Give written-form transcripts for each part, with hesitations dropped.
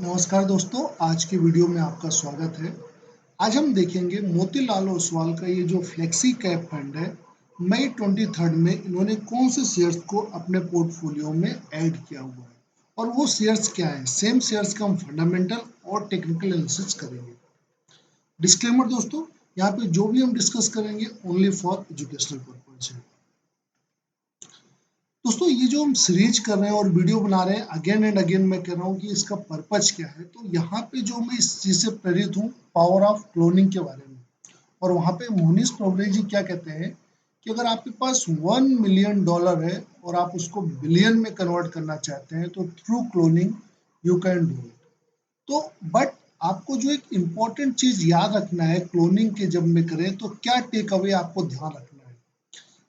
नमस्कार दोस्तों, आज की वीडियो में आपका स्वागत है। आज हम देखेंगे मोतीलाल ओसवाल का ये जो फ्लेक्सी कैप फंड है, मई 23 में इन्होंने कौन से शेयर्स को अपने पोर्टफोलियो में ऐड किया हुआ है और वो शेयर्स क्या है। सेम शेयर्स का हम फंडामेंटल और टेक्निकल एनालिसिस करेंगे। डिस्क्लेमर दोस्तों, यहाँ पे जो भी हम डिस्कस करेंगे ओनली फॉर एजुकेशनल पर्पज है। दोस्तों, ये जो हम सीरीज कर रहे हैं और वीडियो बना रहे हैं, अगेन एंड अगेन मैं कह रहा हूँ कि इसका पर्पज क्या है। तो यहाँ पे जो मैं इस चीज़ से प्रेरित हूँ, पावर ऑफ क्लोनिंग के बारे में। और वहाँ पे मोनिस प्रोबरे जी क्या कहते हैं कि अगर आपके पास $1 मिलियन है और आप उसको बिलियन में कन्वर्ट करना चाहते हैं, तो through cloning you can do it. तो बट आपको जो एक इम्पॉर्टेंट चीज़ याद रखना है क्लोनिंग के जब में करें, तो क्या टेक अवे आपको ध्यान रखना है।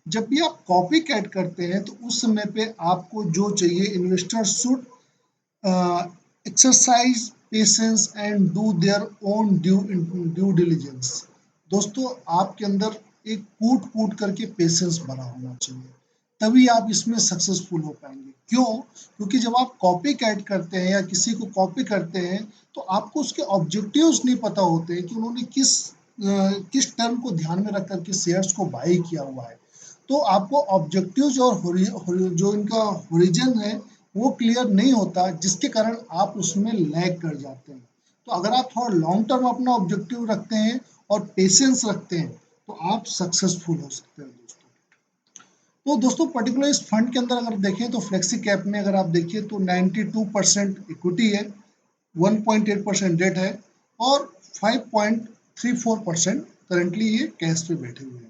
जब भी आप कॉपी कैट करते हैं तो उस समय पे आपको जो चाहिए, investor should exercise patience and do their own due diligence. दोस्तों, आपके अंदर एक कूट कूट करके पेशेंस भरा होना चाहिए, तभी आप इसमें सक्सेसफुल हो पाएंगे। क्यों? क्योंकि जब आप कॉपी कैट करते हैं या किसी को कॉपी करते हैं, तो आपको उसके ऑब्जेक्टिव्स नहीं पता होते हैं कि उन्होंने किस टर्म को ध्यान में रख करके शेयर्स को बाई किया हुआ है। तो आपको ऑब्जेक्टिव्स और जो इनका होरिजन है वो क्लियर नहीं होता, जिसके कारण आप उसमें लैग कर जाते हैं। तो अगर आप थोड़ा लॉन्ग टर्म अपना ऑब्जेक्टिव रखते हैं और पेशेंस रखते हैं, तो आप सक्सेसफुल हो सकते हैं दोस्तों। तो दोस्तों, पर्टिकुलर इस फंड के अंदर अगर देखें तो फ्लेक्सी कैप में अगर आप देखिए तो 92% इक्विटी है, 1.8% डेट है और 5.34% करंटली ये कैश पे बैठे हुए हैं।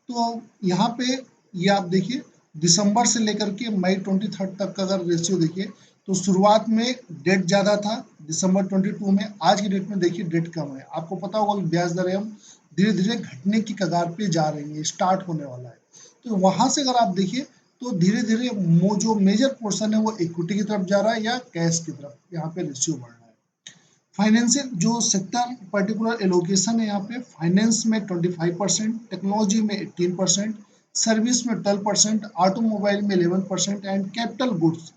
तो यहाँ पे ये आप देखिए, दिसंबर से लेकर के मई 23 तक का अगर रेशियो देखिए, तो शुरुआत में डेट ज़्यादा था दिसंबर 22 में। आज की डेट में देखिए डेट कम है। आपको पता होगा कि ब्याज दरें हम धीरे धीरे घटने की कगार पे जा रही है, स्टार्ट होने वाला है। तो वहां से अगर आप देखिए तो धीरे धीरे वो जो मेजर पोर्शन है वो इक्विटी की तरफ जा रहा है या कैश की तरफ, यहाँ पे रेशियो बढ़ रहा है। फाइनेंशियल जो सेक्टर पर्टिकुलर एलोकेशन है, यहाँ पे फाइनेंस में 25%, टेक्नोलॉजी में 18%, सर्विस में 12%, ऑटोमोबाइल में 11% एंड कैपिटल गुड्स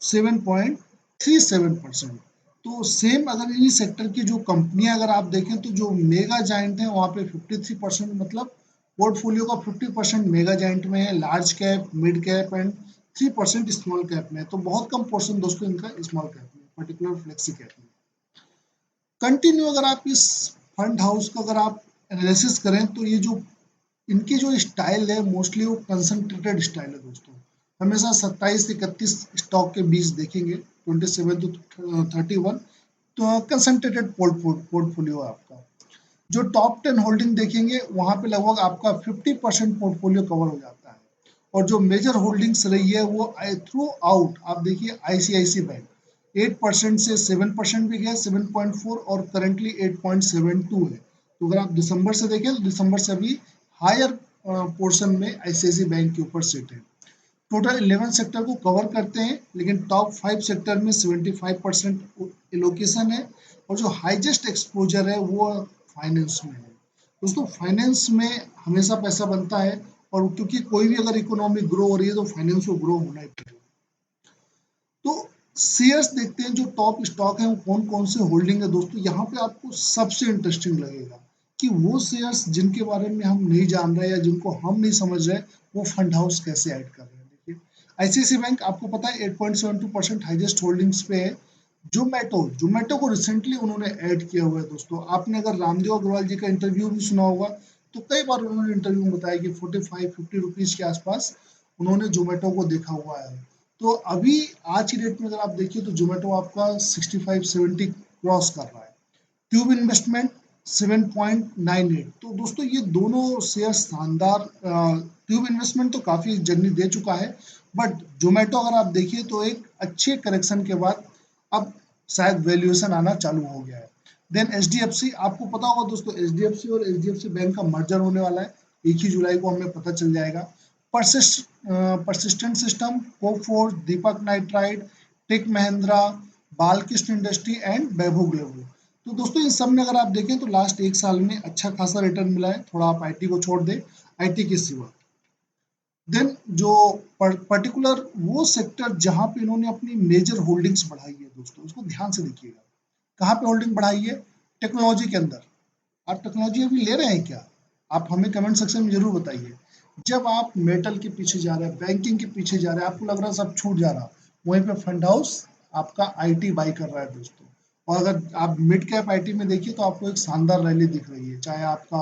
7.37%। तो सेम अगर इन्हीं सेक्टर की जो कंपनियां अगर आप देखें तो जो मेगा जाइंट है वहाँ पे 53%, मतलब पोर्टफोलियो का 50% मेगा जाइंट में है, large cap, mid cap and 3% small cap में है। तो बहुत कम पोर्शन दोस्तों इनका स्मॉल कैप में, पर्टिकुलर फ्लेक्सी कैप में। कंटिन्यू अगर आप इस फंड हाउस का अगर आप एनालिसिस करें तो ये जो इनकी जो स्टाइल है मोस्टली वो कंसंट्रेटेड स्टाइल है दोस्तों। हमेशा 27 से 31 स्टॉक के बीच देखेंगे, 27 टू 31, तो कंसंट्रेटेड पोर्टफोलियो है आपका। जो टॉप 10 होल्डिंग देखेंगे वहां पे लगभग आपका 50% पोर्टफोलियो कवर हो जाता है। और जो मेजर होल्डिंग्स रही है वो थ्रू आउट आप देखिए, आईसीआईसी बैंक 8% से 7% भी गया, 7.4, और करंटली 8.72 है। तो अगर आप दिसंबर से देखें तो दिसंबर से अभी हायर पोर्शन में आईसीआईसी बैंक के ऊपर सेट है। टोटल 11 सेक्टर को कवर करते हैं, लेकिन टॉप 5 सेक्टर में 75% एलोकेशन है और जो हाईएस्ट एक्सपोजर है वो फाइनेंस में है। दोस्तों, फाइनेंस में हमेशा पैसा बनता है, और क्योंकि कोई भी अगर इकोनॉमी ग्रो हो रही है तो फाइनेंस को ग्रो होना ही पड़ेगा। तो शेयर्स देखते हैं, जो टॉप स्टॉक है वो कौन कौन से होल्डिंग है दोस्तों। यहाँ पे आपको सबसे इंटरेस्टिंग लगेगा कि वो शेयर्स जिनके बारे में हम नहीं जान रहे या जिनको हम नहीं समझ रहे, वो फंड हाउस कैसे ऐड कर रहे हैं। देखिए, आईसीआईसी बैंक आपको पता है 8.72% हाईएस्ट होल्डिंग्स पे है। जोमेटो जोमेटो को रिसेंटली उन्होंने ऐड किया हुआ है दोस्तों। आपने अगर रामदेव अग्रवाल जी का इंटरव्यू भी सुना होगा, तो कई बार उन्होंने इंटरव्यू में बताया कि 45-50 रुपीज के आसपास उन्होंने जोमेटो को देखा हुआ है। तो अभी आज की डेट में अगर आप देखिए तो जोमेटो आपका 65-70 क्रॉस कर रहा है। Tube investment 7.98। तो दोस्तों, ये दोनों शेयर शानदार, ट्यूब इन्वेस्टमेंट तो काफी जर्नी दे चुका है, बट जोमेटो अगर आप देखिए तो एक अच्छे करेक्शन के बाद अब शायद वैल्यूएशन आना चालू हो गया है। देन एचडीएफसी, आपको पता होगा दोस्तों, एचडीएफसी और एचडीएफसी बैंक का मर्जर होने वाला है। 1 ही जुलाई को हमें पता चल जाएगा। Persistent System, Coforge, Deepak Nitrite, Tech Mahindra, Balkrishna Industry and Vaibhav Global. तो दोस्तों, इन सब में अगर आप देखें तो लास्ट 1 साल में अच्छा खासा रिटर्न मिला है, थोड़ा आप आईटी को छोड़ दें, आईटी के सिवा। देन जो पर्टिकुलर वो सेक्टर जहां पे इन्होंने अपनी मेजर होल्डिंग्स बढ़ाई है दोस्तों, उसको ध्यान से देखिएगा। कहाँ पे होल्डिंग बढ़ाई है? टेक्नोलॉजी के अंदर। आप टेक्नोलॉजी अभी ले रहे हैं क्या? आप हमें कमेंट सेक्शन में जरूर बताइए। जब आप मेटल के पीछे जा रहे हैं, बैंकिंग के पीछे जा रहे हैं, आपको लग रहा है सब छूट जा रहा, वहीं पे फंड हाउस आपका आईटी बाई कर रहा है दोस्तों। और अगर आप मिड कैप आईटी में देखिए तो आपको एक शानदार रैली दिख रही है, चाहे आपका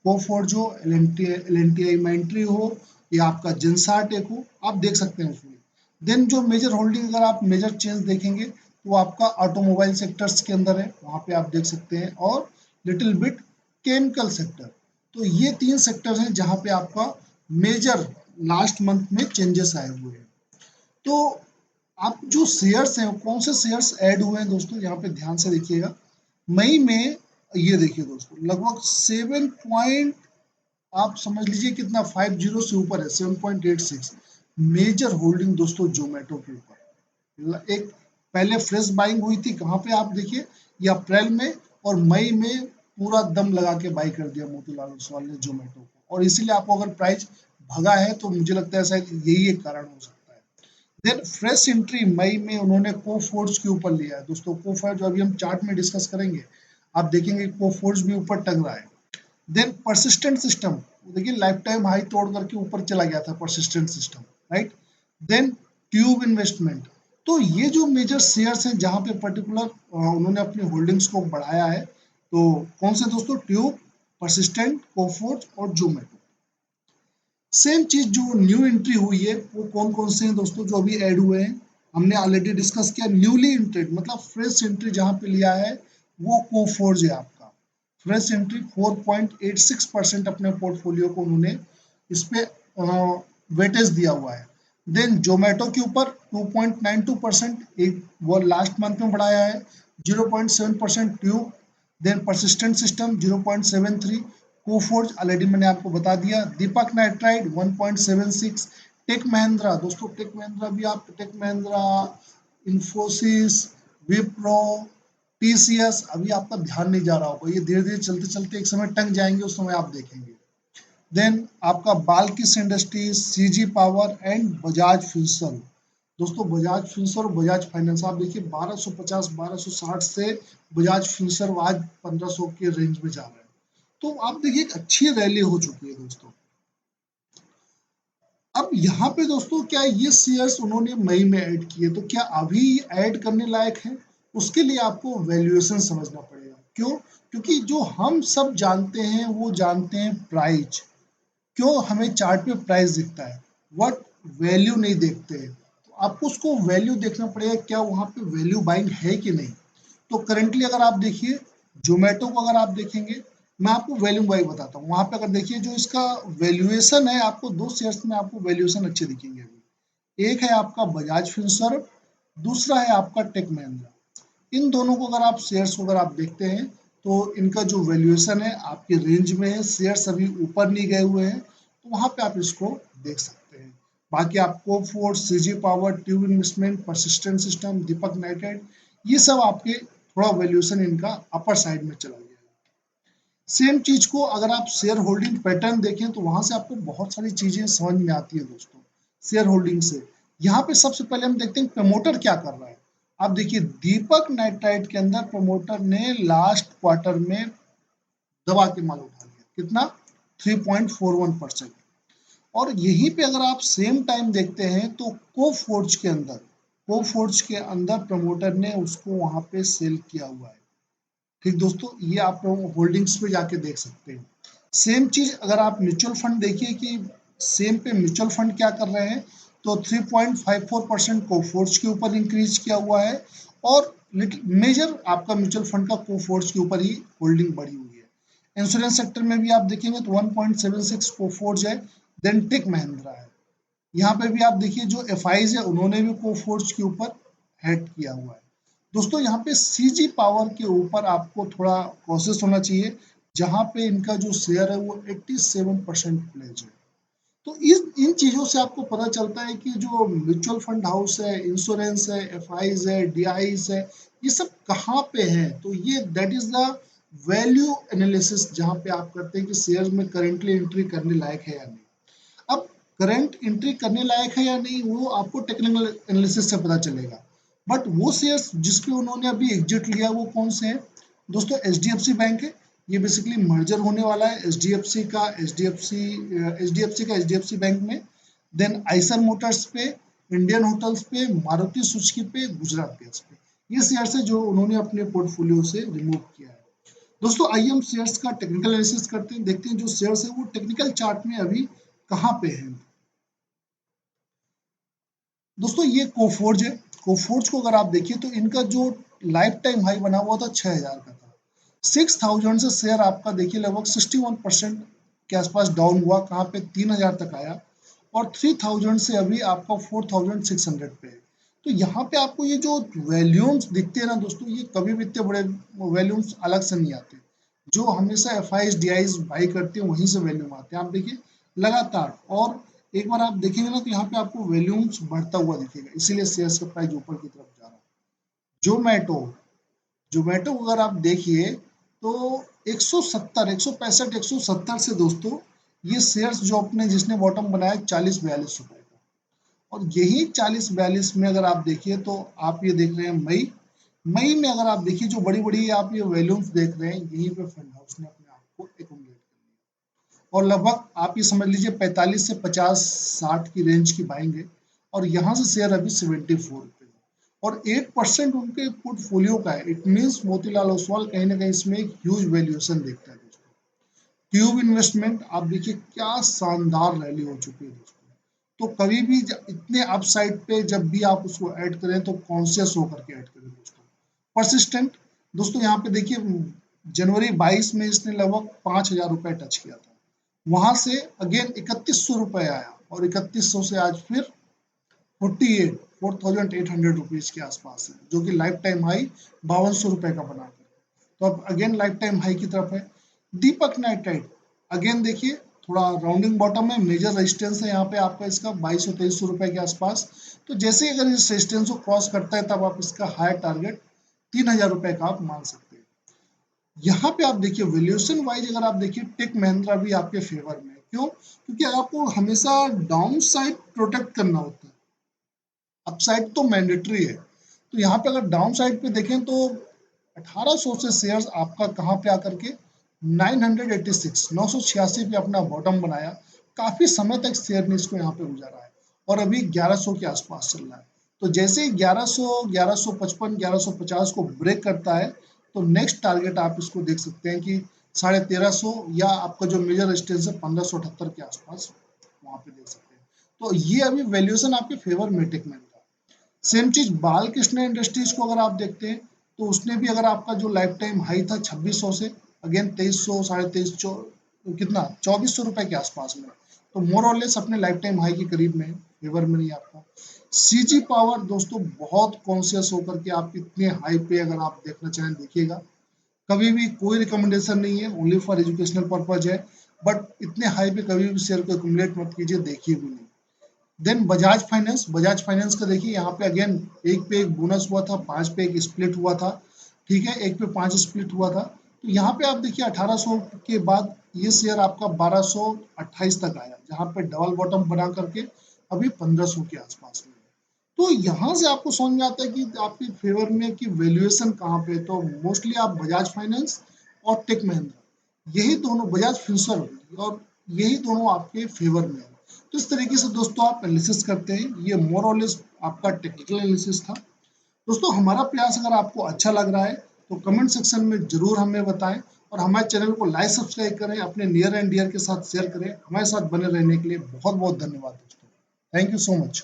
कोफोर्ज हो, एल एन टी आई मेंट्री हो, या आपका जिनसार टेक हो, आप देख सकते हैं उसमें। देन जो मेजर होल्डिंग, अगर आप मेजर चेंज देखेंगे तो आपका ऑटोमोबाइल सेक्टर्स के अंदर है, वहाँ पे आप देख सकते हैं, और लिटिल बिट केमिकल सेक्टर। तो ये 3 सेक्टर हैं जहाँ पे आपका मेजर लास्ट मंथ में चेंजेस आए हुए हैं। तो आप जो शेयर्स हैं, कौन से शेयर्स ऐड हुए हैं दोस्तों, यहाँ पे ध्यान से देखिएगा। मई में ये देखिए दोस्तों, लगभग 7 पॉइंट, आप समझ लीजिए कितना, 50 से ऊपर है, 7.86 मेजर होल्डिंग दोस्तों जोमेटो के ऊपर। एक पहले फ्रेश बाइंग हुई थी, कहाँ पे आप देखिए, ये अप्रैल में, और मई में पूरा दम लगा के बाई कर दिया मोतीलाल ओसवाल ने जोमेटो को, और इसीलिए आपको अगर प्राइस भगा है तो मुझे लगता है शायद यही एक कारण हो सकता है। देन फ्रेश एंट्री मई में उन्होंने कोफोर्ज के ऊपर लिया है दोस्तों। कोफोर्ज जो अभी हम चार्ट में डिस्कस करेंगे, आप देखेंगे कोफोर्ज भी ऊपर टंग रहा है। देन परसिस्टेंट सिस्टम, देखिए लाइफ टाइम हाई तोड़ करके ऊपर चला गया था persistent system, right. Then Tube investment. तो ये जो मेजर शेयर्स हैं जहाँ पे पर्टिकुलर उन्होंने अपनी होल्डिंग्स को बढ़ाया है, तो कौन से दोस्तों? ट्यूब, परसिस्टेंट, कोफोर्ज और जोमेटो। सेम चीज जो न्यू एंट्री हुई है वो कौन कौन से हैं दोस्तों जो अभी ऐड हुए हैं? हमने ऑलरेडी डिस्कस किया, न्यूली एंट्रीड मतलब फ्रेश एंट्री जहाँ पे लिया है वो कोफोर्ज है आपका। फ्रेश एंट्री 4.86% अपने पोर्टफोलियो को उन्होंने इस पे वेटेज दिया हुआ है। देन जोमेटो के ऊपर 2.92%, एक वो लास्ट मंथ में बढ़ाया है। 0.7% Tube. Then persistent system 0.73, Coforge already मैंने आपको बता दिया। दीपक नाइट्राइड 1.76, टेक महिंद्रा दोस्तों, टेक महिंद्रा भी, आप टेक महिंद्रा, इंफोसिस, विप्रो, टीसीएस, अभी आपका ध्यान नहीं जा रहा होगा, ये धीरे धीरे चलते चलते एक समय टंग जाएंगे, उस समय आप देखेंगे। देन आपका बाल्किस industries, CG Power and Bajaj Finserv. दोस्तों बजाज फिंसर्व और बजाज फाइनेंस, आप देखिए 1250 1260 से बजाज फिंसर्व आज 1500 के रेंज में जा रहा है। तो आप देखिए एक अच्छी रैली हो चुकी है दोस्तों। अब यहाँ पे दोस्तों क्या ये शेयर्स उन्होंने मई में ऐड किए, तो क्या अभी ऐड करने लायक है? उसके लिए आपको वैल्यूएशन समझना पड़ेगा। क्यों? क्योंकि जो हम सब जानते हैं वो जानते हैं प्राइस। क्यों हमें चार्ट पे प्राइस दिखता है, व्हाट वैल्यू नहीं देखते हैं। तो आपको उसको वैल्यू देखना पड़ेगा, क्या वहाँ पे वैल्यू बाइंग है कि नहीं। तो करेंटली अगर आप देखिए जोमेटो को, अगर आप देखेंगे, मैं आपको वैल्यू बाई बताता हूँ। वहाँ पे अगर देखिए जो इसका वैल्यूएशन है, आपको दो शेयर्स में आपको वैल्यूएशन अच्छे दिखेंगे अभी। एक है आपका बजाज फिनसर्व, दूसरा है आपका टेक महिंद्रा। इन दोनों को अगर आप शेयर्स को अगर आप देखते हैं तो इनका जो वैल्यूएशन है आपके रेंज में है, शेयर्स अभी ऊपर नहीं गए हुए हैं, तो वहाँ पे आप इसको देख सकते हैं। बाकी आप Coforge, CG Power, Tube Investment, Persistent System, Deepak Nitride, ये सब आपके थोड़ा वैल्यूएशन इनका अपर साइड में चला गया है। सेम चीज को अगर आप शेयर होल्डिंग पैटर्न देखें तो वहां से आपको बहुत सारी चीजें समझ में आती है दोस्तों शेयर होल्डिंग से। यहाँ पे सबसे पहले हम देखते हैं प्रमोटर क्या कर रहा है। आप देखिए दीपक नाइट्राइट के अंदर प्रमोटर ने लास्ट क्वार्टर में दबा के माल उठा लिया, कितना? 3.41%। और यहीं पे अगर आप सेम टाइम देखते हैं तो कोफोर्ज के अंदर प्रमोटर ने उसको वहां पे सेल किया हुआ है। ठीक दोस्तों, ये आप होल्डिंग्स पे जाके देख सकते हैं। सेम चीज अगर आप म्यूचुअल फंड देखिए कि सेम पे म्यूचुअल फंड क्या कर रहे हैं, तो 3.54% कोफोर्ज के ऊपर इंक्रीज किया हुआ है, और मेजर आपका म्यूचुअल फंड का कोफोर्ज के ऊपर ही होल्डिंग बढ़ी हुई है। इंश्योरेंस सेक्टर में भी आप देखेंगे तो 1.76 कोफोर्ज है, देन टेक महिंद्रा है। यहाँ पे भी आप देखिए जो एफ है उन्होंने भी कोफोर्ज के ऊपर हेड किया हुआ है। दोस्तों यहाँ पे सीजी पावर के ऊपर आपको थोड़ा कॉशियस होना चाहिए, जहाँ पे इनका जो शेयर है वो 87% प्लेज है। तो इस इन चीज़ों से आपको पता चलता है कि जो म्यूचुअल फंड हाउस है, इंश्योरेंस है, एफआईज है, डीआईज है, ये सब कहाँ पे है। तो ये that is the value analysis, जहाँ पे आप करते हैं कि शेयर में करेंटली एंट्री करने लायक है या नहीं। अब करंट एंट्री करने लायक है या नहीं वो आपको टेक्निकल एनालिसिस से पता चलेगा। बट वो शेयर्स जिसपे उन्होंने अभी एग्जिट लिया वो कौन से हैं दोस्तों? एचडीएफसी बैंक है। ये बेसिकली मर्जर होने वाला है एचडीएफसी बैंक में। देन आइसर मोटर्स पे, इंडियन होटल्स पे, मारुति सुजुकी पे, गुजरात गैस पे। ये शेयर्स है जो उन्होंने अपने पोर्टफोलियो से रिमूव किया है। दोस्तों आइए हम शेयर्स का टेक्निकल एनालिसिस करते हैं, देखते हैं जो शेयर्स है वो टेक्निकल चार्ट में अभी कहाँ पे है। दोस्तों ये कोफोर्ज है। कोफोर्ज को अगर आप देखिए तो इनका जो लाइफ टाइम हाई बना हुआ था 6000 का था। 6000 से शेयर आपका देखिए लगभग 61% के आसपास डाउन हुआ, कहाँ पे 3000 तक आया, और 3000 से अभी आपका 4600 पे है। तो यहाँ पे आपको ये जो वैल्यूम्स दिखते हैं ना दोस्तों, ये कभी भी इतने बड़े वैल्यूम्स अलग से नहीं आते। जो हमेशा F I D I by करते हैं वहीं से वैल्यूम आते हैं। आप देखिए लगातार, और एक बार आप देखेंगे ना तो यहाँ पे आपको वैल्यूम्स बढ़ता हुआ दिखेगा, इसीलिए शेयर्स का प्राइस ऊपर की तरफ जा रहा है। जोमेटो, जोमेटो अगर आप देखिए तो 170, 165, 170 से दोस्तों ये शेयर्स जो अपने जिसने बॉटम बनाया 40-42 रुपए का, और यही 40-42 में अगर आप देखिए तो आप ये देख रहे हैं मई, मई में अगर आप देखिए जो बड़ी बड़ी आप ये वैल्यूम्स देख रहे हैं, यहीं पे फंड हाउस ने अपने आप को एकोमोडेट कर लिया, और लगभग आप ये समझ लीजिए 45 से 50-60 की रेंज की बाइंग है, और यहाँ से शेयर अभी 74 रुपए है, और 8% उनके पोर्टफोलियो का है। इट मीन्स मोतीलाल ओसवाल कहीं ना कहीं इसमें एक ह्यूज वैल्यूएशन देखता है दोस्तों। ट्यूब इन्वेस्टमेंट आप देखिए क्या शानदार रैली हो चुकी है दोस्तों। तो कभी भी इतने अपसाइड पे जब भी आप उसको ऐड करें तो कॉन्शियस होकर के ऐड करें दोस्तों। परसिस्टेंट, दोस्तों यहाँ पे देखिए जनवरी 22 में इसने लगभग 5000 रुपए टच किया था, वहां से अगेन 3100 रुपए आया, और 3100 से आज फिर 48,4,800 रुपीज के आसपास है, जो कि लाइफ टाइम हाई 5200 रुपए का बना कर, तो अब अगेन लाइफ टाइम हाई की तरफ है। दीपक नाइट्राइट अगेन देखिए थोड़ा राउंडिंग बॉटम है, मेजर रेजिस्टेंस है यहाँ पे आपका इसका 2200-2300 रुपए के आसपास। तो जैसे ही अगर इस रेजिस्टेंस को क्रॉस करता है तब आप इसका हायर टारगेट 3000 रुपए का आप मान सकते हैं। यहाँ पे आप देखिए वैल्यूएशन वाइज अगर आप देखिए टेक महिंद्रा भी आपके फेवर में है। क्यों? क्योंकि आपको हमेशा डाउन साइड प्रोटेक्ट करना होता है, अपसाइड तो मैंडेटरी है। तो यहाँ पे अगर डाउन साइड पे देखें तो 1800 से शेयर्स आपका कहाँ पे आकर के 986, 986 पे अपना बॉटम बनाया। काफी समय तक शेयर ने इसको यहाँ पे गुजारा है, और अभी 1100 के आसपास चल रहा है। तो जैसे ही 1100, 1155, 1150 को ब्रेक करता है तो नेक्स्ट टारगेट आप इसको देख सकते हैं कि 1350, या आपका जो मेजर रेजिस्टेंस है 1578 के आसपास, वहां पे देख सकते हैं। तो ये अभी वैल्यूएशन आपके फेवर में टेकमैन का। सेम चीज बालकृष्ण इंडस्ट्रीज को अगर आप देखते हैं तो उसने भी अगर आपका जो लाइफ टाइम हाई था 2600 से अगेन 2300, 2350, कितना 2400 रुपए के आसपास में, तो मोर और लेस अपने लाइफ टाइम हाई के करीब में है, फेवर में नहीं आपका। सीजी पावर दोस्तों बहुत कॉन्शियस होकर के आप इतने हाई पे अगर आप देखना चाहें देखिएगा, कभी भी कोई रिकमेंडेशन नहीं है, ओनली फॉर एजुकेशनल पर्पज है, बट इतने हाई पे कभी भी शेयर को एक्यूमुलेट मत कीजिए, देखिए भी नहीं। Then Bajaj finance, Bajaj finance का देखिए यहाँ पे अगेन एक पे एक बोनस हुआ था, 5 पे एक स्प्लिट हुआ था, ठीक है, एक पे 5 स्प्लिट हुआ था। तो यहाँ पे आप देखिए 1800 के बाद ये शेयर आपका 1228 तक आया, जहाँ पे डबल बॉटम बना करके अभी 1500 के आसपास में है। तो यहाँ से आपको समझ में आता है कि आपके फेवर में कि वैल्यूएशन कहाँ पे, तो मोस्टली आप बजाज फाइनेंस और टेक महिंद्रा, यही दोनों, बजाज फिंसर्व, और यही दोनों आपके फेवर में है। तो इस तरीके से दोस्तों आप एनालिसिस करते हैं, ये मोर और लेस आपका टेक्निकल एनालिसिस था। दोस्तों हमारा प्रयास अगर आपको अच्छा लग रहा है तो कमेंट सेक्शन में जरूर हमें बताएं, और हमारे चैनल को लाइक सब्सक्राइब करें, अपने नियर एंड डियर के साथ शेयर करें। हमारे साथ बने रहने के लिए बहुत बहुत धन्यवाद दोस्तों। Thank you so much.